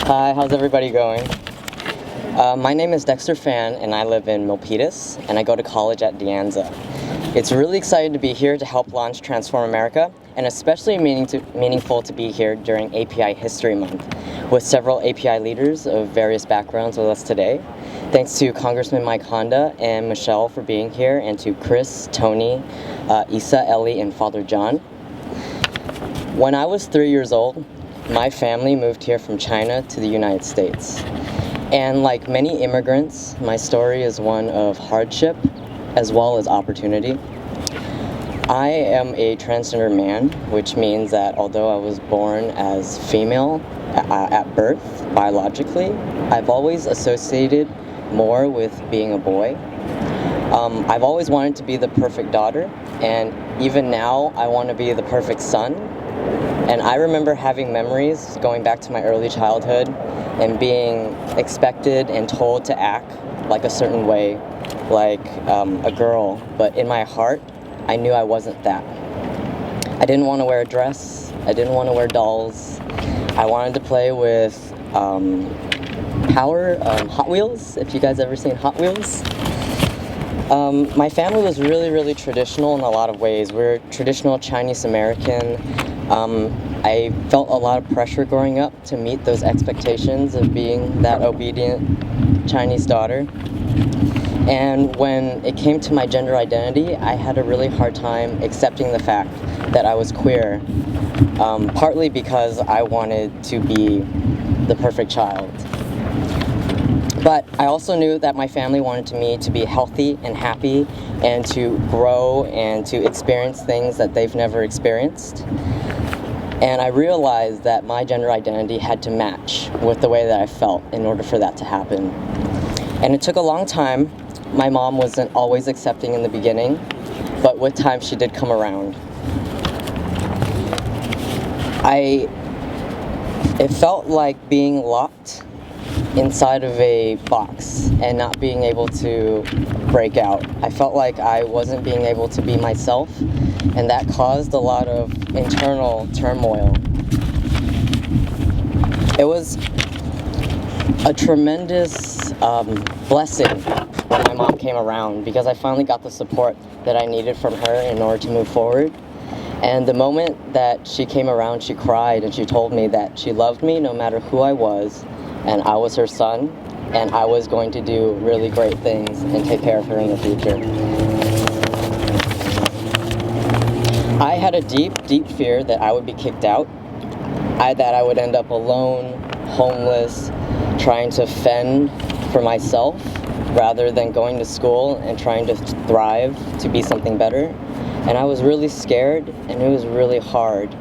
Hi, how's everybody going? My name is Dexter Fan, and I live in Milpitas, and I go to college at De Anza. It's really exciting to be here to help launch Transform America, and especially meaningful to be here during API History Month, with several API leaders of various backgrounds with us today. Thanks to Congressman Mike Honda and Michelle for being here, and to Chris, Tony, Issa, Ellie, and Father John. When I was 3 years old, my family moved here from China to the United States. And like many immigrants, my story is one of hardship as well as opportunity. I am a transgender man, which means that although I was born as female at birth, biologically, I've always associated more with being a boy. I've always wanted to be the perfect daughter, and even now I want to be the perfect son. And I remember having memories going back to my early childhood and being expected and told to act like a certain way, like a girl. But in my heart, I knew I wasn't that. I didn't want to wear a dress. I didn't want to wear dolls. I wanted to play with Hot Wheels, if you guys ever seen Hot Wheels. My family was really traditional in a lot of ways. We're traditional Chinese American. I felt a lot of pressure growing up to meet those expectations of being that obedient Chinese daughter. And when it came to my gender identity, I had a really hard time accepting the fact that I was queer, partly because I wanted to be the perfect child. But I also knew that my family wanted me to be healthy and happy and to grow and to experience things that they've never experienced. And I realized that my gender identity had to match with the way that I felt in order for that to happen. And it took a long time. My mom wasn't always accepting in the beginning, but with time she did come around. It felt like being locked inside of a box and not being able to break out. I felt like I wasn't being able to be myself, and that caused a lot of internal turmoil. It was a tremendous blessing when my mom came around, because I finally got the support that I needed from her in order to move forward. And the moment that she came around, she cried and she told me that she loved me no matter who I was, and I was her son, and I was going to do really great things and take care of her in the future. I had a deep fear that I would be kicked out, that I would end up alone, homeless, trying to fend for myself rather than going to school and trying to thrive to be something better. And I was really scared, and it was really hard.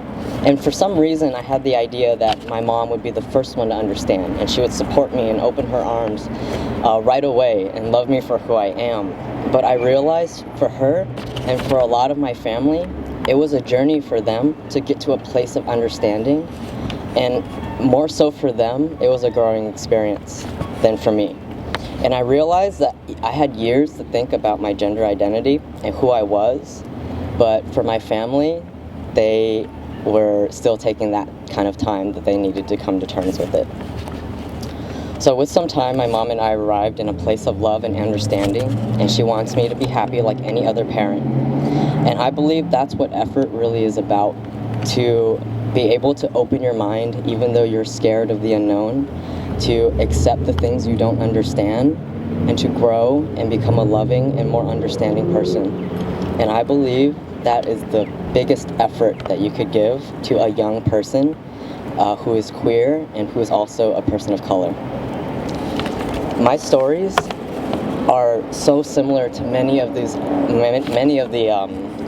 And for some reason, I had the idea that my mom would be the first one to understand, and she would support me and open her arms right away and love me for who I am. But I realized for her and for a lot of my family, it was a journey for them to get to a place of understanding. And more so for them, it was a growing experience than for me. And I realized that I had years to think about my gender identity and who I was, but for my family, they were still taking that kind of time that they needed to come to terms with it. So with some time, my mom and I arrived in a place of love and understanding, and she wants me to be happy like any other parent. And I believe that's what effort really is about, to be able to open your mind even though you're scared of the unknown, to accept the things you don't understand, and to grow and become a loving and more understanding person. And I believe that is the biggest effort that you could give to a young person who is queer and who is also a person of color. My stories are so similar to many of the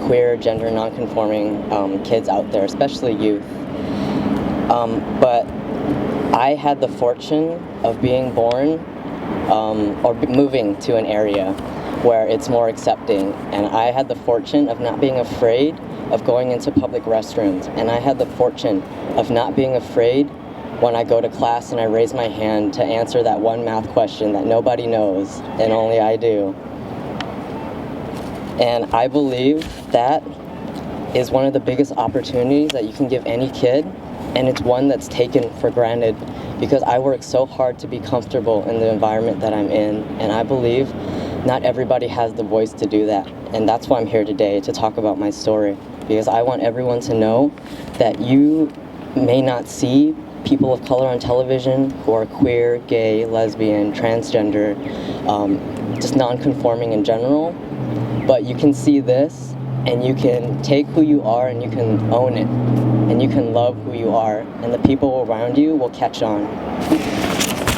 queer, gender non-conforming kids out there, especially youth. But I had the fortune of being born or moving to an area where it's more accepting, and I had the fortune of not being afraid of going into public restrooms, and I had the fortune of not being afraid when I go to class and I raise my hand to answer that one math question that nobody knows and only I do. And I believe that is one of the biggest opportunities that you can give any kid and it's one that's taken for granted because I work so hard to be comfortable in the environment that I'm in, and I believe not everybody has the voice to do that. And that's why I'm here today, to talk about my story, because I want everyone to know that you may not see people of color on television who are queer, gay, lesbian, transgender, just non-conforming in general, but you can see this and you can take who you are and you can own it, and you can love who you are, and the people around you will catch on.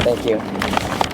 Thank you.